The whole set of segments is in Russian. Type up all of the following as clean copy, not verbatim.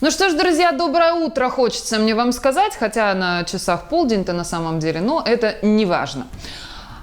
Ну что ж, друзья, доброе утро, хочется мне вам сказать, хотя на часах полдень-то на самом деле, но это не важно.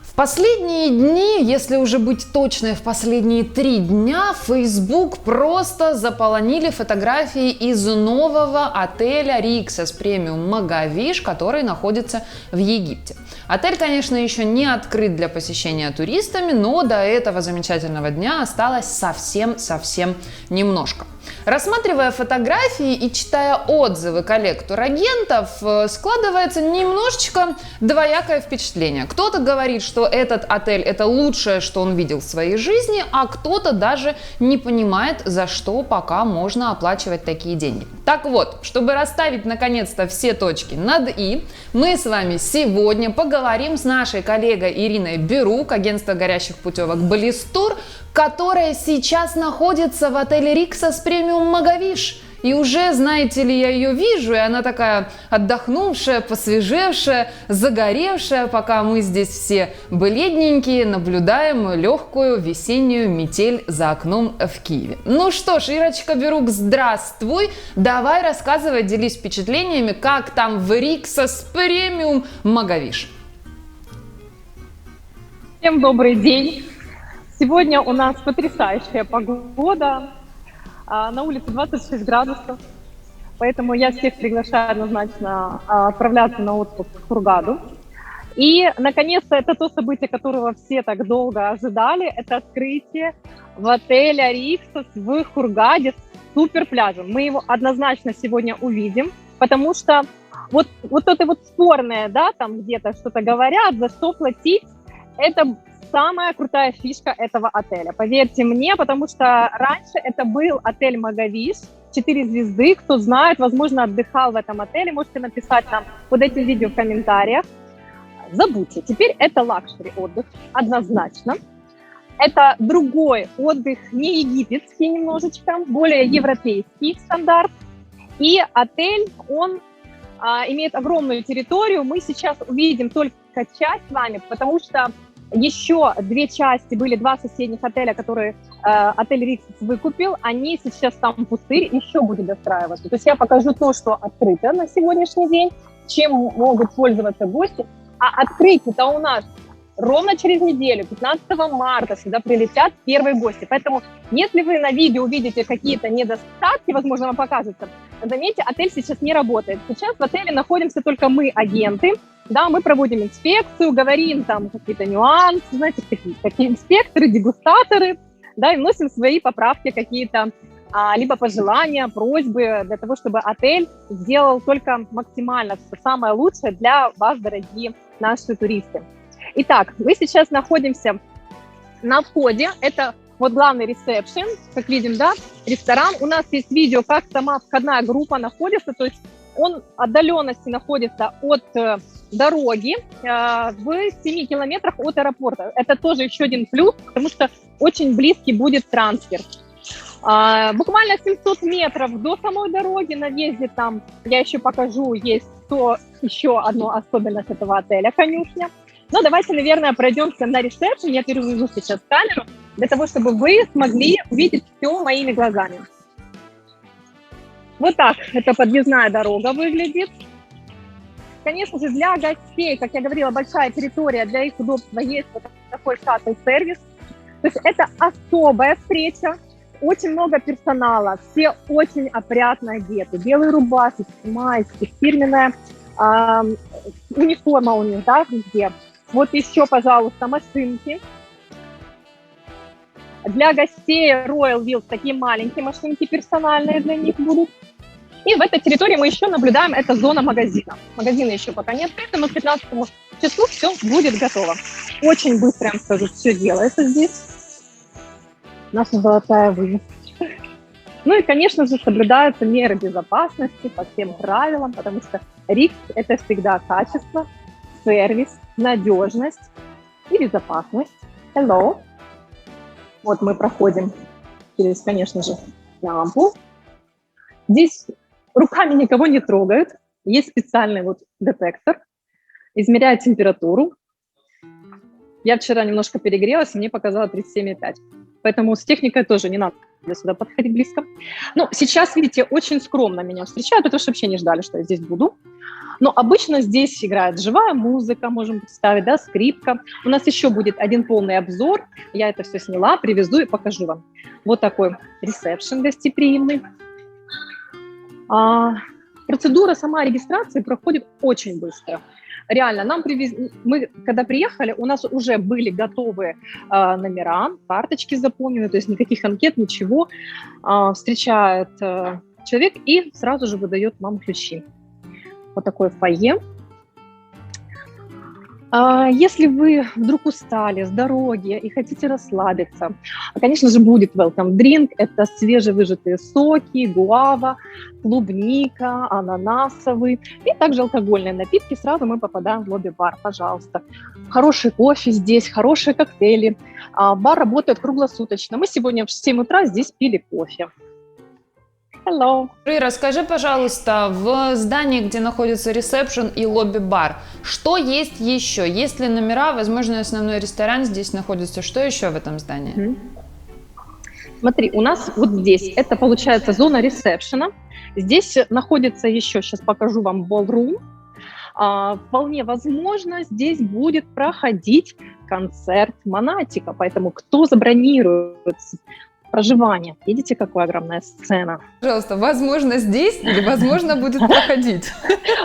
В последние дни, если уже быть точной, в последние 3 дня Facebook просто заполонили фотографии из нового отеля Rixos Premium Magavиш, который находится в Египте. Отель, конечно, еще не открыт для посещения туристами, но до этого замечательного дня осталось совсем немножко. Рассматривая фотографии и читая отзывы коллег турагентов, складывается немножечко двоякое впечатление. Кто-то говорит, что этот отель – это лучшее, что он видел в своей жизни, а кто-то даже не понимает, за что пока можно оплачивать такие деньги. Так вот, чтобы расставить наконец-то все точки над «и», мы с вами сегодня поговорим с нашей коллегой Ириной Берук, агентство горящих путевок Блистур, которая сейчас находится в отеле Rixos Premium Magavиш. И уже, знаете ли, я ее вижу, и она такая отдохнувшая, посвежевшая, загоревшая, пока мы здесь все бледненькие, наблюдаем легкую весеннюю метель за окном в Киеве. Ну что ж, Ирочка Берук, здравствуй! Давай рассказывай, делись впечатлениями, как там в Rixos Premium Magavиш. Всем добрый день! Сегодня у нас потрясающая погода, на улице 26 градусов, поэтому я всех приглашаю однозначно отправляться на отпуск в Хургаду. И, наконец-то, это то событие, которого все так долго ожидали, это открытие в отеле Rixos в Хургаде с суперпляжем. Мы его однозначно сегодня увидим, потому что вот это вот спорное, да, там где-то что-то говорят, за что платить, это самая крутая фишка этого отеля, поверьте мне, потому что раньше это был отель Магавиш, 4 звезды, кто знает, возможно, отдыхал в этом отеле, можете написать нам под этим видео в комментариях. Забудьте, теперь это лакшери отдых, однозначно. Это другой отдых, не египетский немножечко, более европейский стандарт. И отель, он имеет огромную территорию, мы сейчас увидим только часть с вами, потому что еще 2 части, были 2 соседних отеля, которые отель Rixos выкупил, они сейчас там пустырь, еще будет достраиваться. То есть я покажу то, что открыто на сегодняшний день, чем могут пользоваться гости. А открытие-то у нас ровно через неделю, 15 марта, сюда прилетят первые гости. Поэтому если вы на видео увидите какие-то недостатки, возможно, вам покажется, заметьте, отель сейчас не работает. Сейчас в отеле находимся только мы, агенты. Да, мы проводим инспекцию, говорим там какие-то нюансы, знаете, такие инспекторы, дегустаторы, да, и вносим свои поправки какие-то, либо пожелания, просьбы для того, чтобы отель сделал только максимально все самое лучшее для вас, дорогие наши туристы. Итак, мы сейчас находимся на входе, это вот главный ресепшн, как видим, да, ресторан. У нас есть видео, как сама входная группа находится, то есть он отдаленности находится от дороги в 7 километрах от аэропорта. Это тоже еще один плюс, потому что очень близкий будет трансфер. Буквально 700 метров до самой дороги на въезде там, я еще покажу, есть еще одна особенность этого отеля, конюшня. Но давайте, наверное, пройдемся на ресепшн, я перевожу сейчас камеру, для того, чтобы вы смогли увидеть все моими глазами. Вот так эта подъездная дорога выглядит. Конечно же, для гостей, как я говорила, большая территория, для их удобства есть вот такой шаттл-сервис. То есть это особая встреча, очень много персонала, все очень опрятно одеты. Белые рубашки, майки, фирменная униформа у них, да, везде. Вот еще, пожалуйста, машинки. Для гостей Royal Wheels такие маленькие машинки персональные для них будут. И в этой территории мы еще наблюдаем, это зона магазина. Магазина еще пока не открыта, но к 15 числу все будет готово. Очень быстро, я вам скажу, все делается здесь. Наша золотая вывеска. Ну и, конечно же, соблюдаются меры безопасности по всем правилам, потому что Rix – это всегда качество, сервис, надежность и безопасность. Hello. Вот мы проходим через, конечно же, лампу. Здесь руками никого не трогают. Есть специальный вот детектор, измеряет температуру. Я вчера немножко перегрелась, и мне показало 37,5. Поэтому с техникой тоже не надо сюда подходить близко. Ну, сейчас, видите, очень скромно меня встречают, потому что вообще не ждали, что я здесь буду. Но обычно здесь играет живая музыка, можем представить, да, скрипка. У нас еще будет один полный обзор. Я это все сняла, привезу и покажу вам. Вот такой ресепшн гостеприимный. Процедура сама регистрации проходит очень быстро. Реально, нам привезли, мы когда приехали, у нас уже были готовы номера, карточки заполнены, то есть никаких анкет, ничего. Встречает человек и сразу же выдает нам ключи. Вот такое фойе. Если вы вдруг устали с дороги и хотите расслабиться, конечно же, будет welcome drink. Это свежевыжатые соки, гуава, клубника, ананасовый и также алкогольные напитки. Сразу мы попадаем в лобби-бар, пожалуйста. Хороший кофе здесь, хорошие коктейли. Бар работает круглосуточно. Мы сегодня в 7 утра здесь пили кофе. Hello. Расскажи, пожалуйста, в здании, где находится ресепшн и лобби-бар, что есть еще? Есть ли номера, возможно, основной ресторан здесь находится? Что еще в этом здании? Смотри, у нас вот здесь, это получается зона ресепшена. Здесь находится еще, сейчас покажу вам, ballroom. Вполне возможно, здесь будет проходить концерт Монатика, поэтому кто забронирует проживание. Видите, какая огромная сцена? Пожалуйста, возможно, здесь или возможно будет проходить?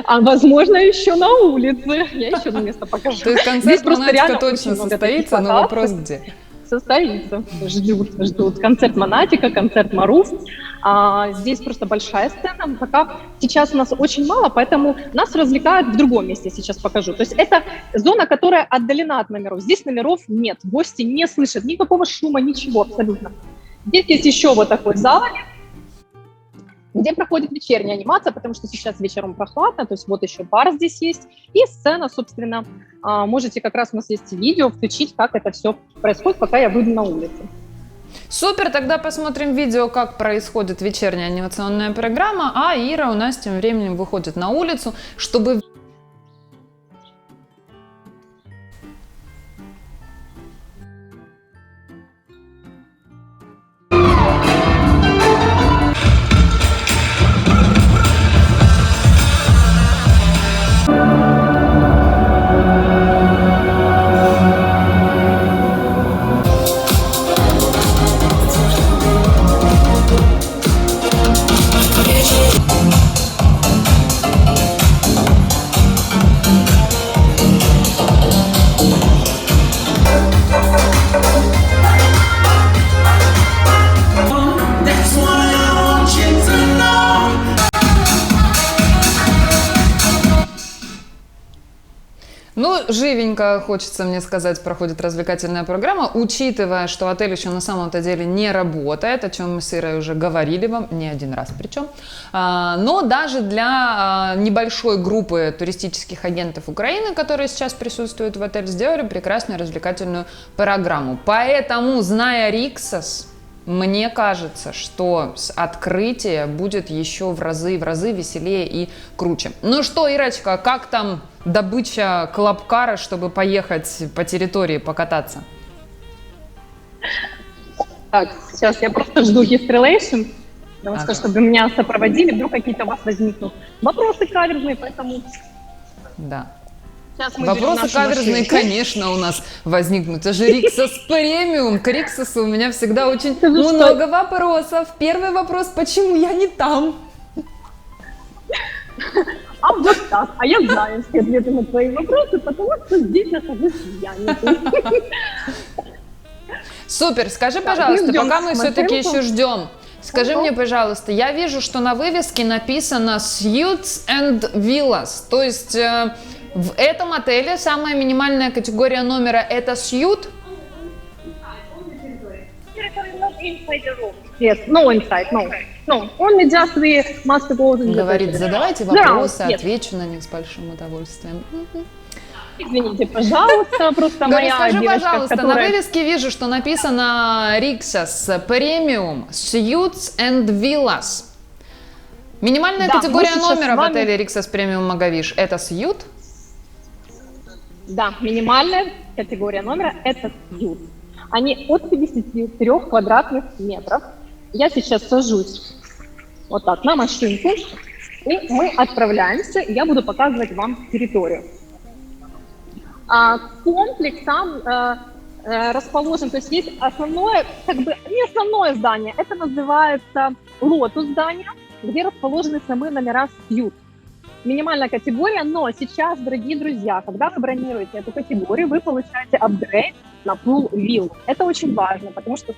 А возможно, еще на улице. Я еще одно место покажу. То есть концерт Монатика точно состоится, но вопрос где? Состоится. Ждут. Концерт Монатика, концерт Маруф. Здесь просто большая сцена. Пока сейчас у нас очень мало, поэтому нас развлекают в другом месте, сейчас покажу. То есть это зона, которая отдалена от номеров. Здесь номеров нет, гости не слышат никакого шума, ничего абсолютно. Здесь есть еще вот такой зал, где проходит вечерняя анимация, потому что сейчас вечером прохладно, то есть вот еще бар здесь есть, и сцена, собственно, можете как раз, у нас есть видео, включить, как это все происходит, пока я выйду на улицу. Супер, тогда посмотрим видео, как происходит вечерняя анимационная программа, а Ира у нас тем временем выходит на улицу, чтобы... Ну, живенько, хочется мне сказать, проходит развлекательная программа, учитывая, что отель еще на самом-то деле не работает, о чем мы с Ирой уже говорили вам, не один раз причем. Но даже для небольшой группы туристических агентов Украины, которые сейчас присутствуют в отеле, сделали прекрасную развлекательную программу. Поэтому, зная Риксос, мне кажется, что с открытия будет еще в разы веселее и круче. Ну что, Ирочка, как там добыча клабкара, чтобы поехать по территории покататься? Так, сейчас я просто жду guest relation, потому что, чтобы меня сопроводили, вдруг какие-то у вас возникнут вопросы каверзные, поэтому... Да. Вопросы каверзные, конечно, у нас возникнут. Это же Риксос премиум. К Риксосу у меня всегда очень много вопросов. Первый вопрос: почему я не там? А вот так. А я знаю все ответы на твои вопросы, потому что здесь нахожусь я, не ты. Супер. Скажи, пожалуйста, пока мы все-таки еще ждем, скажи мне, пожалуйста, я вижу, что на вывеске написано Suites and Villas, то есть в этом отеле самая минимальная категория номера – это сьют? Yes, no inside, no. No, only just we must go in the... Говорит, задавайте вопросы, отвечу на них с большим удовольствием. Извините, пожалуйста, просто моя скажи, девочка, пожалуйста, которая... на вывеске вижу, что написано Rixos Premium Suites and Villas. Минимальная категория номера в отеле Rixos Premium Магавиш – это сьют? Да, минимальная категория номера – это уют. Они от 53 квадратных метров. Я сейчас сажусь вот так на машинку, и мы отправляемся, и я буду показывать вам территорию. Комплекс сам расположен, то есть есть основное, как бы не основное здание, это называется лотус здание, где расположены самые номера Сьют. Минимальная категория, но сейчас, дорогие друзья, когда вы бронируете эту категорию, вы получаете апгрейд на Pool Villa. Это очень важно, потому что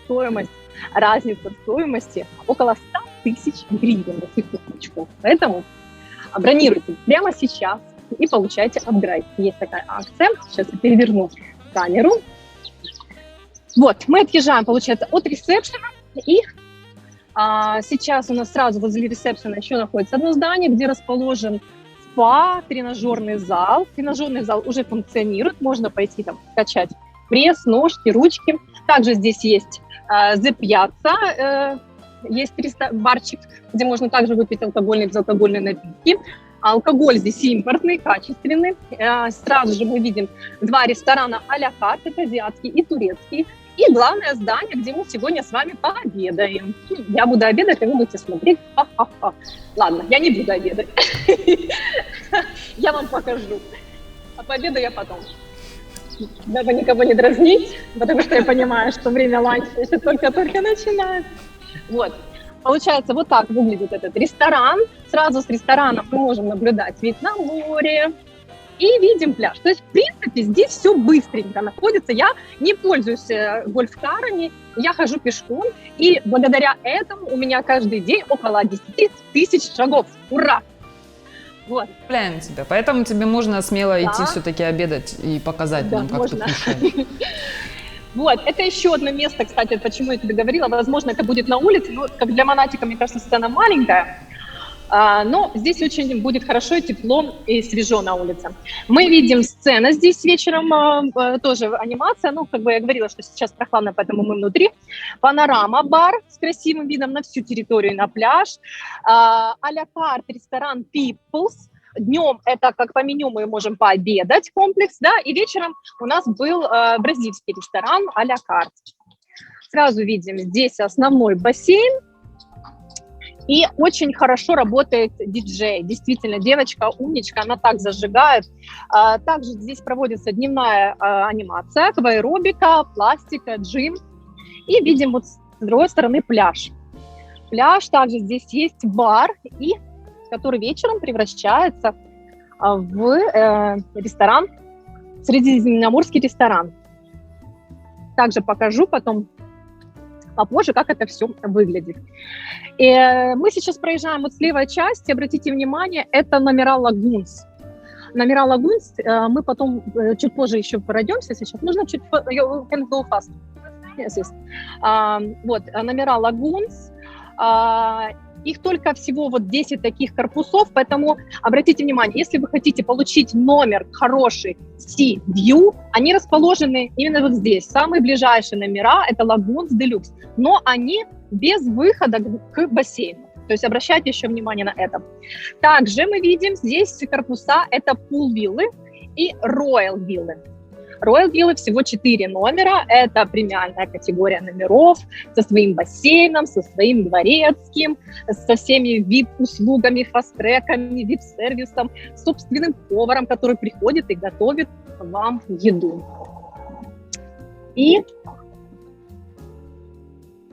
разница в стоимости около 100 тысяч гривен на секундочку. Поэтому бронируйте прямо сейчас и получайте апгрейд. Есть такая акция. Сейчас я переверну камеру. Вот, мы отъезжаем, получается, от ресепшена, и сейчас у нас сразу возле ресепшена еще находится одно здание, где расположен спа, тренажерный зал. Тренажерный зал уже функционирует, можно пойти там качать пресс, ножки, ручки. Также здесь есть The Piazza, есть барчик, где можно также выпить алкогольные и безалкогольные напитки. Алкоголь здесь импортный, качественный. Сразу же мы видим 2 ресторана а-ля карт, это азиатский и турецкий. И главное здание, где мы сегодня с вами пообедаем. Я буду обедать, а вы будете смотреть. Ха-ха-ха. Ладно, я не буду обедать. Я вам покажу. А пообедаю я потом. Дабы никого не дразнить, потому что я понимаю, что время ланча еще только-только начинается. Вот. Получается, вот так выглядит этот ресторан. Сразу с ресторана мы можем наблюдать вид на море и видим пляж. То есть, в принципе, здесь все быстренько находится. Я не пользуюсь гольф-карами, я хожу пешком, и благодаря этому у меня каждый день около 10 тысяч шагов. Ура! Вот. Представляем тебя, поэтому тебе можно смело идти все-таки обедать и показать нам, как можно. ты кушаешь. Вот, это еще одно место, кстати, почему я тебе говорила, возможно, это будет на улице, но как для монатика, мне кажется, сцена маленькая, но здесь очень будет хорошо и тепло и свежо на улице. Мы видим сцену здесь вечером, тоже анимация, ну, как бы я говорила, что сейчас прохладно, поэтому мы внутри. Панорама-бар с красивым видом на всю территорию, на пляж. А-ля карт ресторан People's. Днем это как по меню мы можем пообедать, комплекс, да, и вечером у нас был бразильский ресторан а-ля карт. Сразу видим здесь основной бассейн, и очень хорошо работает диджей. Действительно, девочка умничка, она так зажигает. Также здесь проводится дневная анимация, акваэробика, пластика, джим. И видим вот с другой стороны пляж. Пляж, также здесь есть бар, и который вечером превращается в ресторан, средиземноморский ресторан. Также покажу потом попозже, как это все выглядит. И мы сейчас проезжаем вот с левой части, обратите внимание, это номера Лагунс. Номера Лагунс, мы потом чуть позже еще пройдемся, сейчас нужно чуть... You can go fast. Yes. Вот, номера Лагунс. Их только всего вот 10 таких корпусов, поэтому обратите внимание, если вы хотите получить номер хороший Sea View, они расположены именно вот здесь. Самые ближайшие номера – это Lagoons Deluxe, но они без выхода к бассейну. То есть обращайте еще внимание на это. Также мы видим здесь корпуса – это Pool виллы и Royal виллы. Royal виллы всего 4 номера, это премиальная категория номеров со своим бассейном, со своим дворецким, со всеми VIP-услугами, фаст-треками, VIP-сервисом, собственным поваром, который приходит и готовит вам еду. И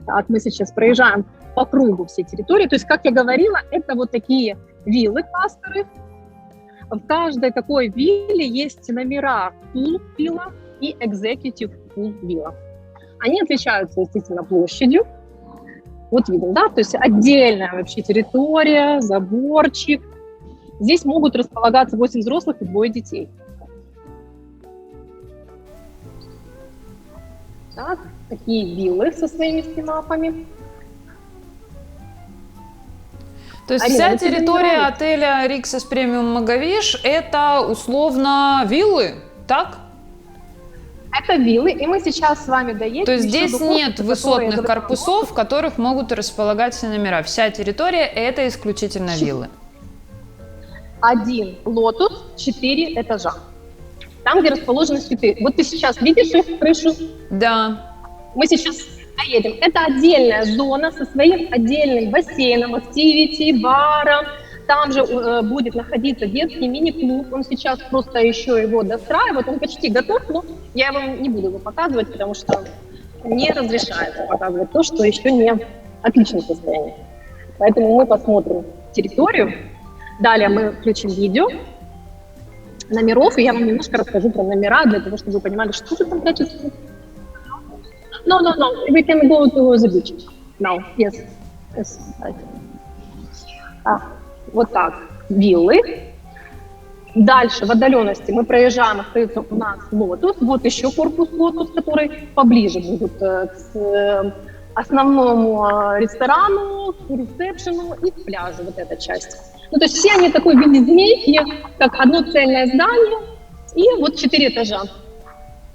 так, мы сейчас проезжаем по кругу всей территории, то есть, как я говорила, это вот такие виллы, кластеры. В каждой такой вилле есть номера Pool Villa и Executive Pool Villa. Они отличаются, естественно, площадью. Вот видим, да, то есть отдельная вообще территория, заборчик. Здесь могут располагаться 8 взрослых и 2 детей. Так, такие виллы со своими стенапами. То есть вся территория отеля Rixos Premium Магавиш – это условно виллы, так? Это виллы, и мы сейчас с вами доедем. То есть здесь нет высотных корпусов, в которых могут располагаться номера. Вся территория – это исключительно виллы. 1 лотус, 4 этажа. там, где расположены цветы. Вот ты сейчас видишь их крышу? Да. Мы сейчас поедем. Это отдельная зона со своим отдельным бассейном, активити, баром. Там же будет находиться детский мини-клуб. Он сейчас просто еще его достраивает. Он почти готов, но я вам не буду его показывать, потому что не разрешается показывать то, что еще не в отличном состоянии. Поэтому мы посмотрим территорию. Далее мы включим видео номеров, и я вам немножко расскажу про номера, для того, чтобы вы понимали, что же там прячется. No, we can go to the beach now. Yes. Right. Вот так. Виллы. Дальше в отдаленности мы проезжаем, остается у нас Лотус. Вот еще корпус Лотус, который поближе будет к основному ресторану, к ресепшену и к пляжу, вот эта часть. Ну, то есть все они такой в виде змейки, как одно цельное здание, и вот 4 этажа.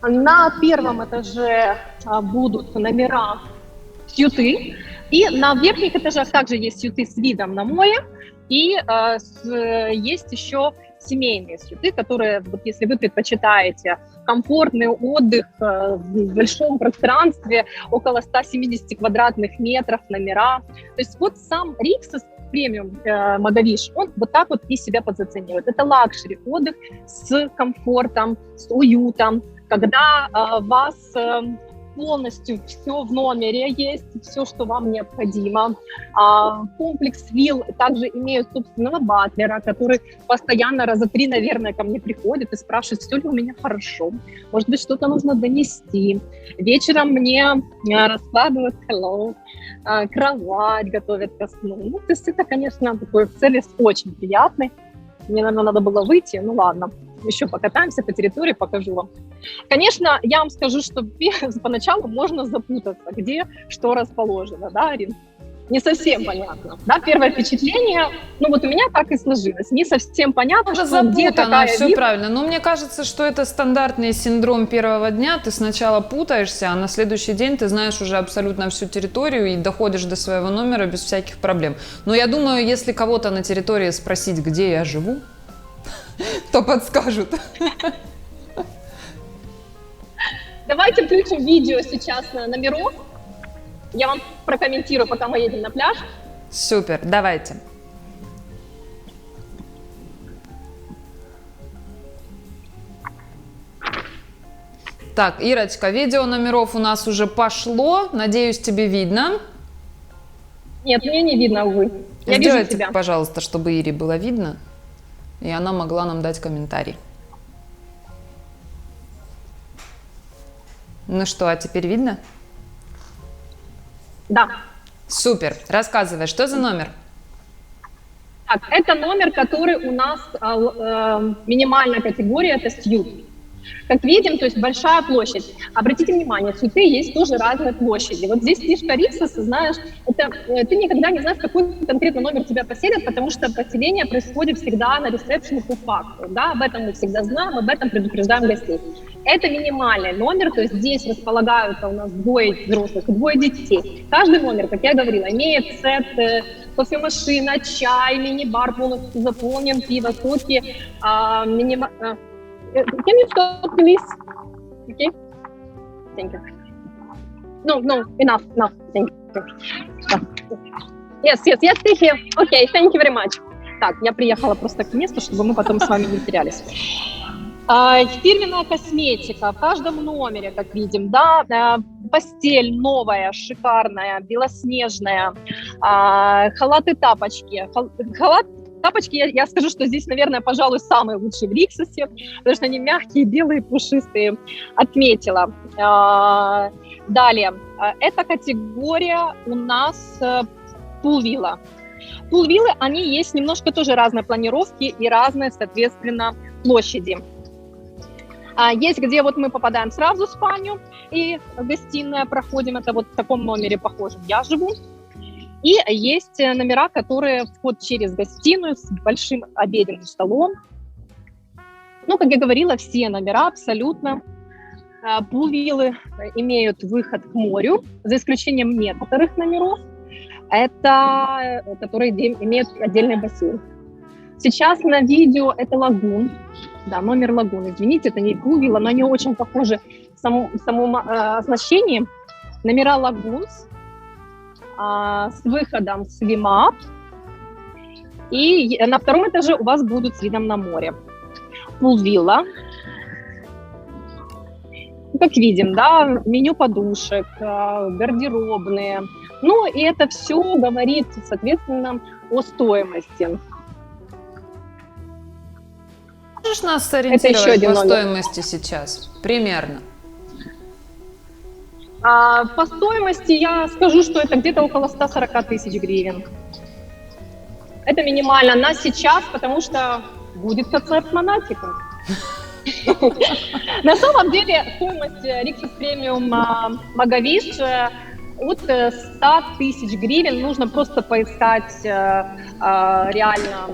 На первом этаже будут номера сьюты, и на верхних этажах также есть сьюты с видом на море, и есть еще семейные сьюты, которые, вот если вы предпочитаете комфортный отдых в большом пространстве, около 170 квадратных метров номера. То есть вот сам Риксос премиум Магавиш, он вот так вот и себя позиционирует. Это лакшери отдых с комфортом, с уютом, когда вас полностью все в номере есть, все, что вам необходимо. Комплекс вилл также имеют собственного батлера, который постоянно раза 3, наверное, ко мне приходит и спрашивает, все ли у меня хорошо, может быть, что-то нужно донести. Вечером мне раскладывают кровать, готовят ко сну. Ну, то есть это, конечно, такой сервис очень приятный. Мне, наверное, надо было выйти, ну ладно. Еще покатаемся по территории, покажу вам. Конечно, я вам скажу, что поначалу можно запутаться, где что расположено, да, Арин? Не совсем понятно, да, первое впечатление, ну вот у меня так и сложилось, не совсем понятно, Это что где какая все вид. правильно, но мне кажется, что это стандартный синдром первого дня, ты сначала путаешься, а на следующий день ты знаешь уже абсолютно всю территорию и доходишь до своего номера без всяких проблем. Но я думаю, если кого-то на территории спросить, где я живу, то подскажут. Давайте включим видео сейчас на номеров. Я вам прокомментирую, пока мы едем на пляж. Супер, давайте. Так, Ирочка, видео номеров у нас уже пошло. Надеюсь, тебе видно. Нет, мне не видно, увы. Я вижу Сделайте, тебя. пожалуйста, чтобы Ире было видно, и она могла нам дать комментарий. Ну что, а теперь видно? Да. Супер. Рассказывай, что за номер? Так, это номер, который у нас минимальная категория, это сьют. Как видим, то есть большая площадь. Обратите внимание, сьюты есть тоже разные площади. Вот здесь фишка Риксоса, знаешь, это ты никогда не знаешь, какой конкретно номер тебя поселят, потому что поселение происходит всегда на ресепшене по факту. Да? Об этом мы всегда знаем, об этом предупреждаем гостей. Это минимальный номер, то есть здесь располагаются у нас 2 взрослых и 2 детей. Каждый номер, как я говорила, имеет сет, кофемашина, чай, мини-бар полностью заполнен, пиво, соки, Can you stop, please? Okay. Thank you. No, enough. Thank you. Yes, stay here. Okay, thank you very much. Так, я приехала просто к месту, чтобы мы потом с вами не терялись. Фирменная косметика в каждом номере, как видим, да, постель новая, шикарная, белоснежная, халаты, тапочки. Тапочки, я скажу, что здесь, наверное, пожалуй, самые лучшие в Риксосе, потому что они мягкие, белые, пушистые. Отметила. Далее, эта категория у нас пул-вилла. Пул-виллы, они есть немножко тоже разной планировки и разные, соответственно, площади. Есть, где вот мы попадаем сразу в спальню и гостиная проходим, это вот в таком номере похожем я живу. И есть номера, которые вход через гостиную с большим обеденным столом. Ну, как я говорила, все номера абсолютно. Пул-виллы имеют выход к морю, за исключением некоторых номеров, которые имеют отдельный бассейн. Сейчас на видео это лагун. Да, номер лагуны. Извините, это не пул вилла, но они очень похожи в самом оснащении. Номера лагунс с выходом с Вимап. И на втором этаже у вас будут с видом на море. Пул-вилла. Как видим, да, меню подушек, гардеробные. Ну, и это все говорит, соответственно, о стоимости. Можешь нас еще сориентировать один по номер. стоимости сейчас? Примерно. По стоимости я скажу, что это где-то около 140 тысяч гривен. Это минимально на сейчас, потому что будет концерт Монатика. На самом деле стоимость Rixos Premium Магавиш от 100 тысяч гривен. Нужно просто поискать реально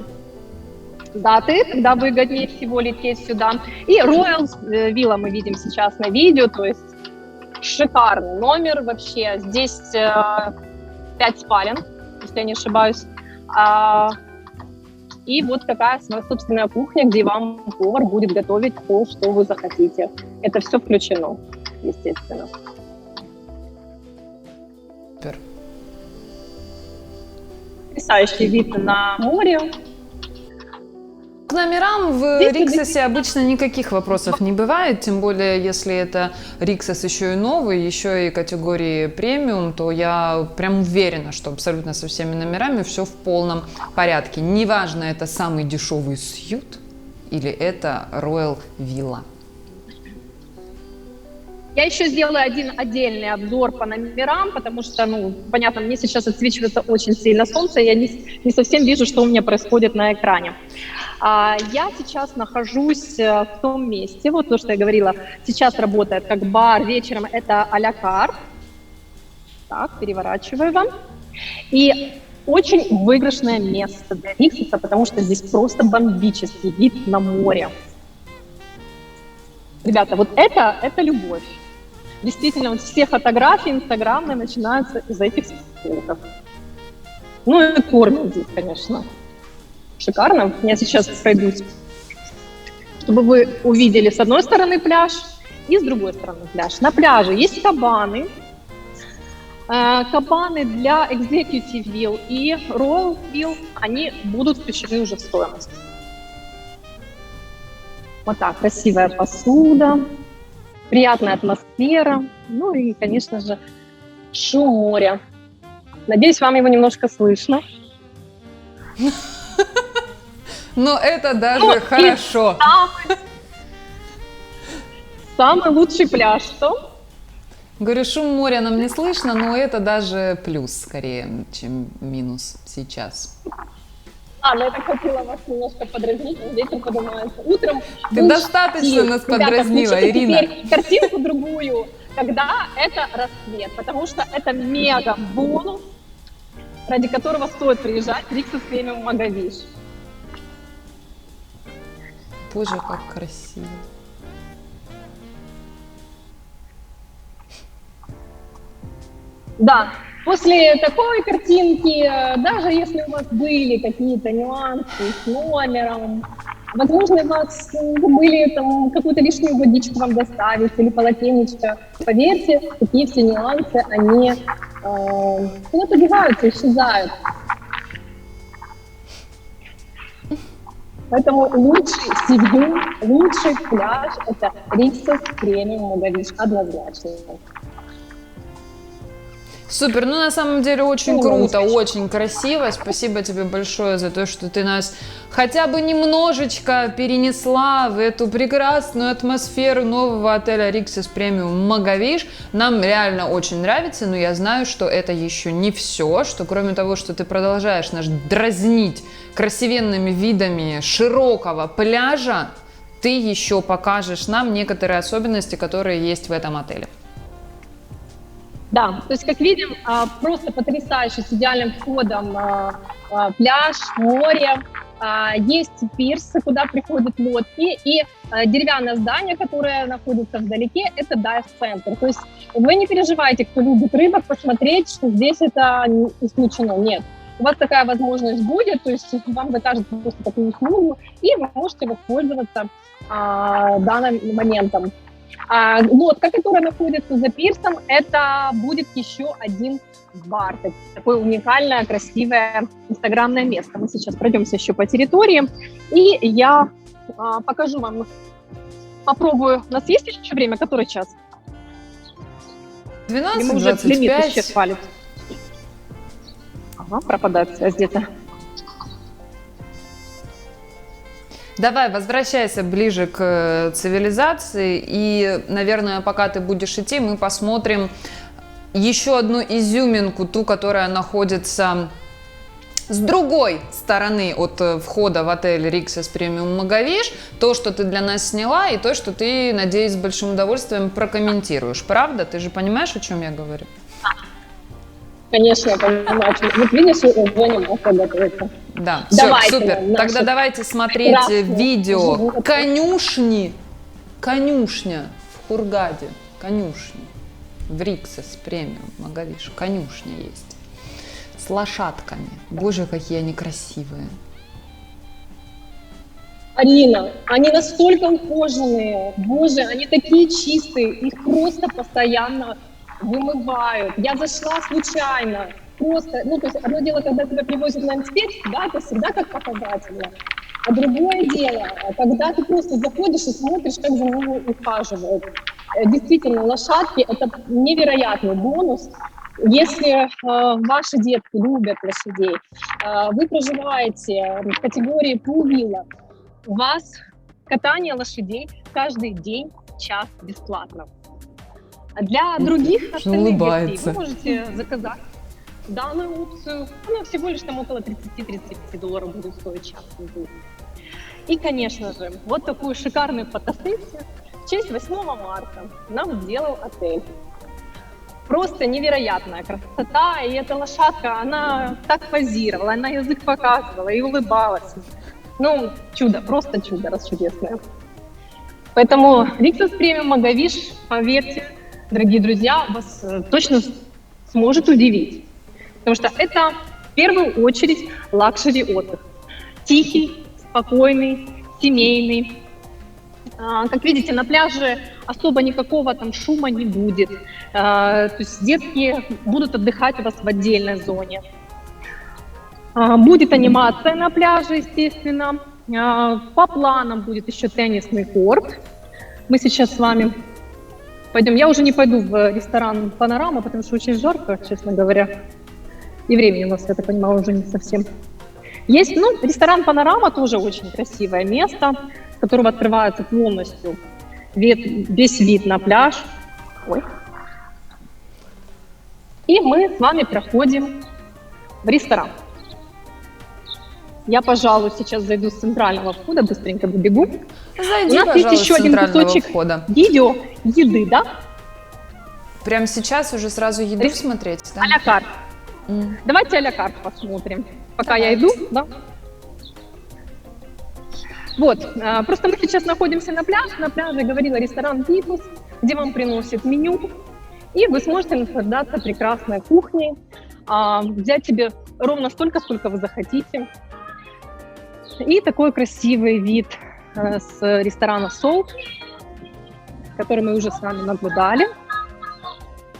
даты, когда выгоднее всего лететь сюда. И Royal Villa мы видим сейчас на видео, то есть шикарный номер вообще. Здесь 5 спален, если я не ошибаюсь. И вот такая своя собственная кухня, где вам повар будет готовить то, что вы захотите. Это все включено, естественно. Супер. Потрясающий вид на море. К номерам в Риксосе обычно никаких вопросов не бывает, тем более, если это Риксос еще и новый, еще и категории премиум, то я прям уверена, что абсолютно со всеми номерами все в полном порядке. Неважно, это самый дешевый сьют или это Royal Villa. Я еще сделаю один отдельный обзор по номерам, потому что, ну, понятно, мне сейчас отсвечивается очень сильно солнце, и я не совсем вижу, что у меня происходит на экране. Я сейчас нахожусь в том месте, вот то, что я говорила, сейчас работает как бар, вечером это а-ля карт. Так, переворачиваю вам. И очень выигрышное место для Риксоса, потому что здесь просто бомбический вид на море. Ребята, вот это любовь. Действительно, вот все фотографии инстаграмные начинаются из этих снимков. Ну и кормят здесь, конечно. Шикарно. Я сейчас пройдусь, чтобы вы увидели с одной стороны пляж и с другой стороны пляж. На пляже есть кабаны. Кабаны для Executive View и Royal View, они будут включены уже в стоимость. Вот так, красивая посуда, приятная атмосфера, ну и, конечно же, шум моря. Надеюсь, вам его немножко слышно. Но это даже хорошо. Самый лучший пляж, что? Говорю, шум моря нам не слышно, но это даже плюс скорее, чем минус сейчас. Ну я так хотела вас немножко подразнить, ветер поднимается. Утром ты достаточно нас подразнила, ребята, Ирина. Теперь картинку другую, когда это рассвет, потому что это мега бонус, ради которого стоит приезжать в Rixos Premium Магавиш. Боже, как красиво. Да, после такой картинки, даже если у вас были какие-то нюансы с номером, возможно, у вас были там какую-то лишнюю водичку вам доставить или полотенечко, поверьте, такие все нюансы, они куда-то деваются, исчезают. Поэтому лучший сивью, лучший пляж – это Rixos Premium Магавиш, однозначно. Супер, ну на самом деле очень круто, очень красиво. Спасибо тебе большое за то, что ты нас хотя бы немножечко перенесла в эту прекрасную атмосферу нового отеля Rixos Premium Магавиш. Нам реально очень нравится, но я знаю, что это еще не все, что кроме того, что ты продолжаешь нас дразнить красивенными видами широкого пляжа, ты еще покажешь нам некоторые особенности, которые есть в этом отеле. Да, то есть, как видим, просто потрясающий, с идеальным входом пляж, море, есть пирсы, куда приходят лодки, и деревянное здание, которое находится вдалеке, это дайв-центр. То есть вы не переживайте, кто любит рыбок, посмотреть, что здесь это исключено. Нет, у вас такая возможность будет, то есть вам закажут просто такую услугу, и вы можете воспользоваться данным моментом. Лодка, которая находится за пирсом, это будет еще один бар, такое уникальное, красивое инстаграмное место. Мы сейчас пройдемся еще по территории, и я покажу вам, попробую. У нас есть еще время? Который час? 12:25. Ага, пропадает связь где-то. Давай, возвращайся ближе к цивилизации, и, наверное, пока ты будешь идти, мы посмотрим еще одну изюминку, ту, которая находится с другой стороны от входа в отель Rixos Premium Магавиш, то, что ты для нас сняла, и то, что ты, надеюсь, с большим удовольствием прокомментируешь. Правда? Ты же понимаешь, о чем я говорю? Конечно, я понимаю. Вот видишь, уже не могу готовиться. Да, все, супер. Тогда давайте смотреть видео конюшня в Хургаде, конюшня в Rixos Premium Магавиш, конюшня есть. С лошадками. Боже, какие они красивые. Арина, они настолько ухоженные. Боже, они такие чистые. Их просто постоянно вымывают. Я зашла случайно. Просто, ну, то есть одно дело, когда тебя привозят на инспекцию, да, это всегда как показательно. А другое дело, когда ты просто заходишь и смотришь, как за ними ухаживают. Действительно, лошадки – это невероятный бонус. Если ваши детки любят лошадей, вы проживаете в категории пулвилла, у вас катание лошадей каждый день, час бесплатно. А для других остальных гостей вы можете заказать данную опцию. Она всего лишь там около $30-35 будет стоить час. И, конечно же, вот такую шикарную фотосессию в честь 8 марта нам сделал отель. Просто невероятная красота, и эта лошадка, она так позировала, она язык показывала и улыбалась. Ну, чудо, просто чудо расчудесное. Поэтому Rixos Premium Магавиш, поверьте, дорогие друзья, вас точно сможет удивить. Потому что это в первую очередь лакшери отдых. Тихий, спокойный, семейный. Как видите, на пляже особо никакого там шума не будет. То есть детки будут отдыхать у вас в отдельной зоне. Будет анимация на пляже, естественно. По планам будет еще теннисный корт. Мы сейчас с вами пойдем. Я уже не пойду в ресторан «Панорама», потому что очень жарко, честно говоря. И времени у нас, я так понимаю, уже не совсем. Есть, ну, ресторан «Панорама» тоже очень красивое место, с которого открывается полностью весь вид на пляж. Ой. И мы с вами проходим в ресторан. Я, пожалуй, сейчас зайду с центрального входа, быстренько побегу. Зайди, у нас есть еще один кусочек видео еды, да? Прямо сейчас уже сразу еду смотреть, да? А-ля карт. Давайте а-ля карт посмотрим. Пока я иду, да? Вот, просто мы сейчас находимся на пляже. На пляже, говорила, ресторан «Пипус», где вам приносят меню. И вы сможете наслаждаться прекрасной кухней, взять себе ровно столько, сколько вы захотите. И такой красивый вид с ресторана «Сол», который мы уже с вами наблюдали.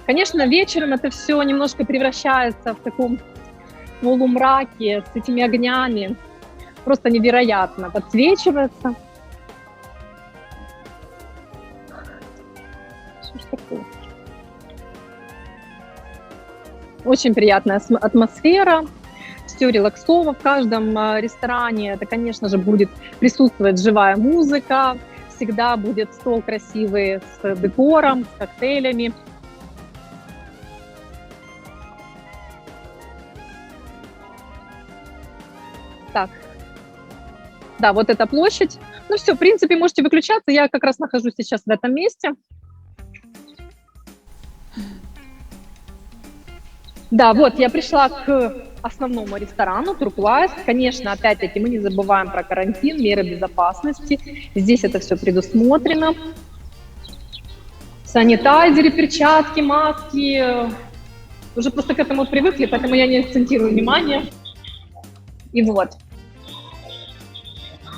Конечно, вечером это все немножко превращается в таком полумраке с этими огнями. Просто невероятно подсвечивается. Что ж такое? Очень приятная атмосфера. Все релаксово в каждом ресторане. Это, конечно же, будет присутствовать живая музыка. Всегда будет стол красивый с декором, с коктейлями. Так. Да, вот эта площадь. Ну все, в принципе, можете выключаться. Я как раз нахожусь сейчас в этом месте. Да, вот я пришла к основному ресторану Turquoise. Конечно, опять-таки мы не забываем про карантин, меры безопасности. Здесь это все предусмотрено. Санитайзеры, перчатки, маски. Уже просто к этому привыкли, поэтому я не акцентирую внимание. И вот,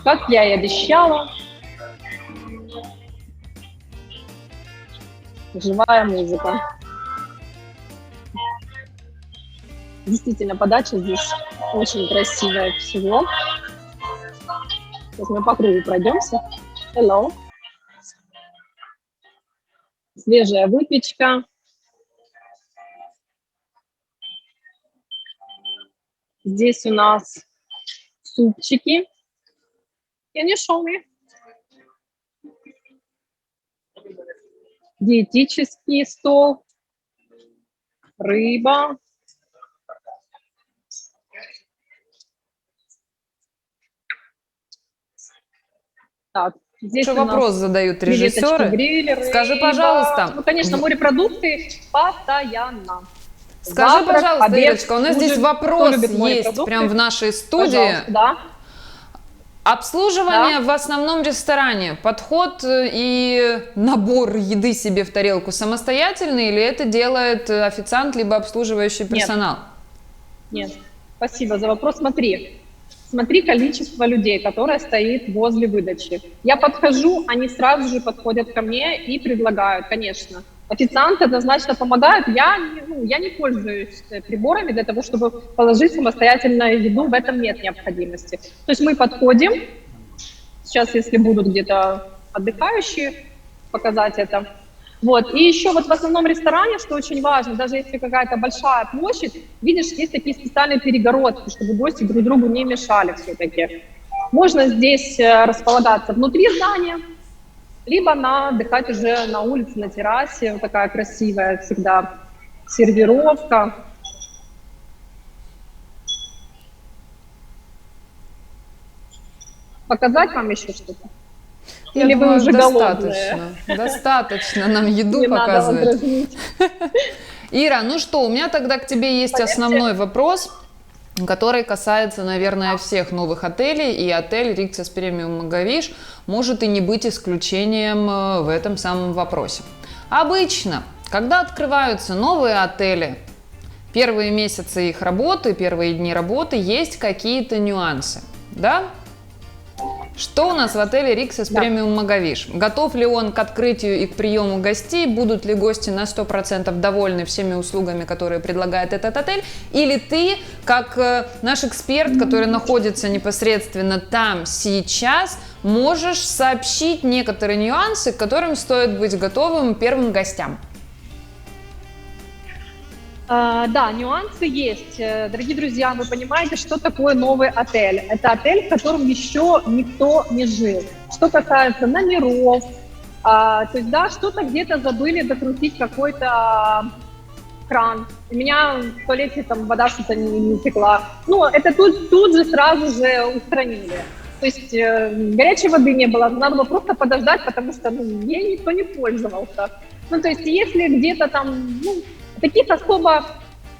как я и обещала, живая музыка. Действительно, подача здесь очень красивая всего. Сейчас мы по кругу пройдемся. Hello. Свежая выпечка. Здесь у нас супчики. Can you show me? Диетический стол. Рыба. Так, здесь Еще у нас вопрос задают креветочки, режиссеры. гриль, Скажи, рыба. пожалуйста. Ну, конечно, морепродукты постоянно. Скажи, Завтрак, пожалуйста, обед, Ирочка, у нас ужин. здесь Кто вопрос любит есть морепродукты? прямо в нашей студии. Пожалуйста, да. Обслуживание в основном ресторане. Подход и набор еды себе в тарелку самостоятельный или это делает официант либо обслуживающий персонал? Нет, спасибо за вопрос. Смотри количество людей, которое стоит возле выдачи. Я подхожу, они сразу же подходят ко мне и предлагают, конечно. Официанты однозначно помогают. Я не пользуюсь приборами для того, чтобы положить самостоятельно еду, в этом нет необходимости. То есть мы подходим, сейчас, если будут где-то отдыхающие, показать это. Вот. И еще вот в основном ресторане, что очень важно, даже если какая-то большая площадь, видишь, есть такие специальные перегородки, чтобы гости друг другу не мешали все-таки. Можно здесь располагаться внутри здания, либо отдыхать уже на улице, на террасе. Вот такая красивая всегда сервировка. Показать вам еще что-то? Я Или думаю, вы уже достаточно. голодные? Достаточно нам еду Не надо показывать. вот дразнить. Ира, ну что, у меня тогда к тебе есть основной вопрос, который касается, наверное, всех новых отелей, и отель Rixos Premium Magavish может и не быть исключением в этом самом вопросе. Обычно, когда открываются новые отели, первые месяцы их работы, первые дни работы, есть какие-то нюансы, да? Что у нас в отеле Rixos Premium Magavish? Готов ли он к открытию и к приему гостей? Будут ли гости на 100% довольны всеми услугами, которые предлагает этот отель? Или ты, как наш эксперт, который находится непосредственно там сейчас, можешь сообщить некоторые нюансы, к которым стоит быть готовым первым гостям? Да, нюансы есть. Дорогие друзья, вы понимаете, что такое новый отель? Это отель, в котором еще никто не жил. Что касается номеров, то есть, да, что-то где-то забыли докрутить какой-то кран. У меня в туалете там вода что-то не текла. Ну, это тут же сразу же устранили. То есть горячей воды не было, надо было просто подождать, потому что ей никто не пользовался. Ну, то есть если где-то там, таких особо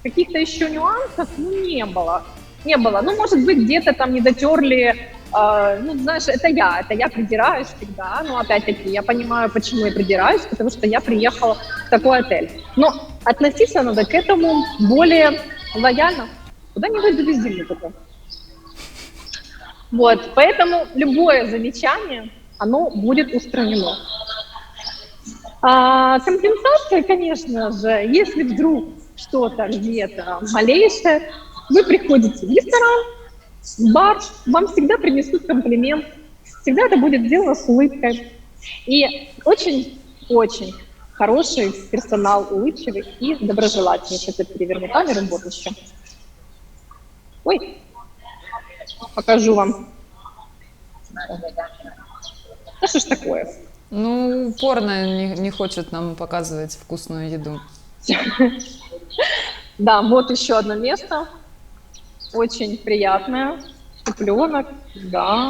каких-то еще нюансов, не было. Не было. Ну, может быть, где-то там не дотерли, знаешь, это я придираюсь всегда, но опять-таки я понимаю, почему я придираюсь, потому что я приехала в такой отель. Но относиться надо к этому более лояльно. Куда-нибудь завези мне такое. Вот, поэтому любое замечание, оно будет устранено. Компенсация, конечно же, если вдруг что-то где-то малейшее, вы приходите в ресторан, в бар, вам всегда принесут комплимент, всегда это будет сделано с улыбкой. И очень-очень хороший персонал, улыбчивый и доброжелательный. Сейчас я переверну камеру, вот еще. Ой, покажу вам. Ну что ж такое? Ну, упорно не хочет нам показывать вкусную еду. Да, вот еще одно место. Очень приятное. Цыпленок, да.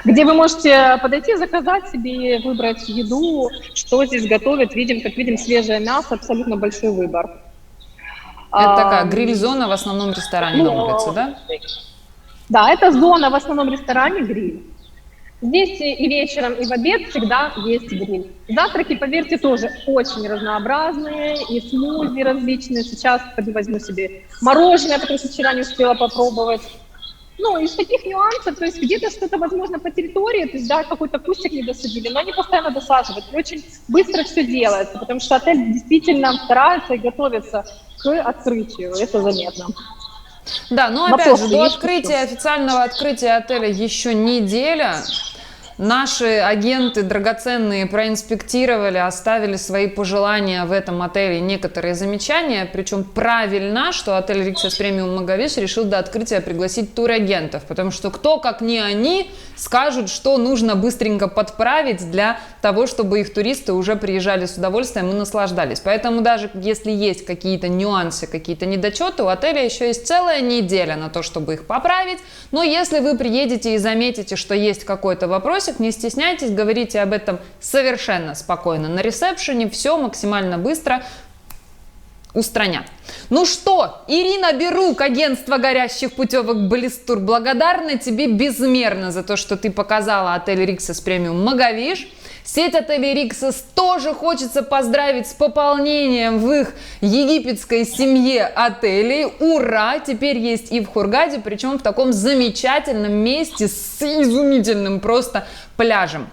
Где вы можете подойти, заказать себе, выбрать еду, что здесь готовят. Как видим, свежее мясо, абсолютно большой выбор. Это такая гриль-зона в основном ресторане на улице, да? Да, это зона в основном ресторане гриль. Здесь и вечером, и в обед всегда есть гриль. Завтраки, поверьте, тоже очень разнообразные, и смузи различные. Сейчас пойду возьму себе мороженое, потому что вчера не успела попробовать. Ну, из таких нюансов, то есть где-то что-то, возможно, по территории, то есть, да, какой-то кустик не досадили, но они постоянно досаживают, и очень быстро все делается, потому что отель действительно старается и готовится к открытию, это заметно. Да, но опять Вопросы же, до есть открытия, официального открытия отеля еще неделя. Наши агенты драгоценные проинспектировали, оставили свои пожелания в этом отеле, некоторые замечания. Причем правильно, что отель Rixos Premium Магавиш решил до открытия пригласить турагентов, потому что кто, как не они, скажут, что нужно быстренько подправить для того, чтобы их туристы уже приезжали с удовольствием и наслаждались. Поэтому даже если есть какие-то нюансы, какие-то недочеты, у отеля еще есть целая неделя на то, чтобы их поправить. Но если вы приедете и заметите, что есть какой-то вопросик, не стесняйтесь, говорите об этом совершенно спокойно на ресепшене, все максимально быстро устранят. Ну что, Ирина Берук, агентство горящих путевок Блистур, благодарна тебе безмерно за то, что ты показала отель Rixos Premium Магавиш. Сеть отелей Rixos тоже хочется поздравить с пополнением в их египетской семье отелей. Ура! Теперь есть и в Хургаде, причем в таком замечательном месте с изумительным просто пляжем.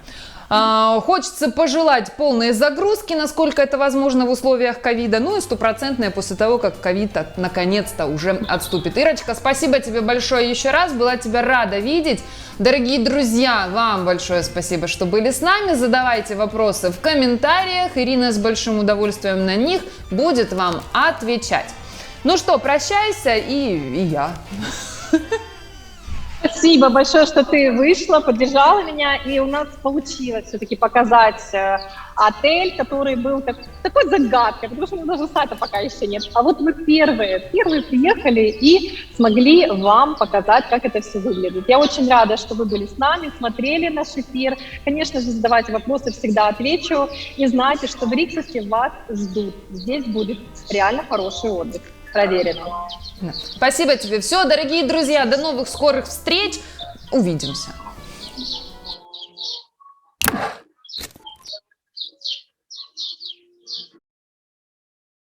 Хочется пожелать полной загрузки, насколько это возможно в условиях ковида, ну и стопроцентное после того, как ковид наконец-то уже отступит. Ирочка, спасибо тебе большое еще раз, была тебя рада видеть. Дорогие друзья, вам большое спасибо, что были с нами. Задавайте вопросы в комментариях, Ирина с большим удовольствием на них будет вам отвечать. Ну что, прощайся и я. Спасибо большое, что ты вышла, поддержала меня, и у нас получилось все-таки показать отель, который был такой загадкой, потому что у нас даже сайта пока еще нет. А вот мы первые приехали и смогли вам показать, как это все выглядит. Я очень рада, что вы были с нами, смотрели наш эфир. Конечно же, задавайте вопросы, всегда отвечу. И знайте, что в Риксосе вас ждут. Здесь будет реально хороший отдых. Проверено. Спасибо тебе. Все, дорогие друзья, до новых скорых встреч. Увидимся.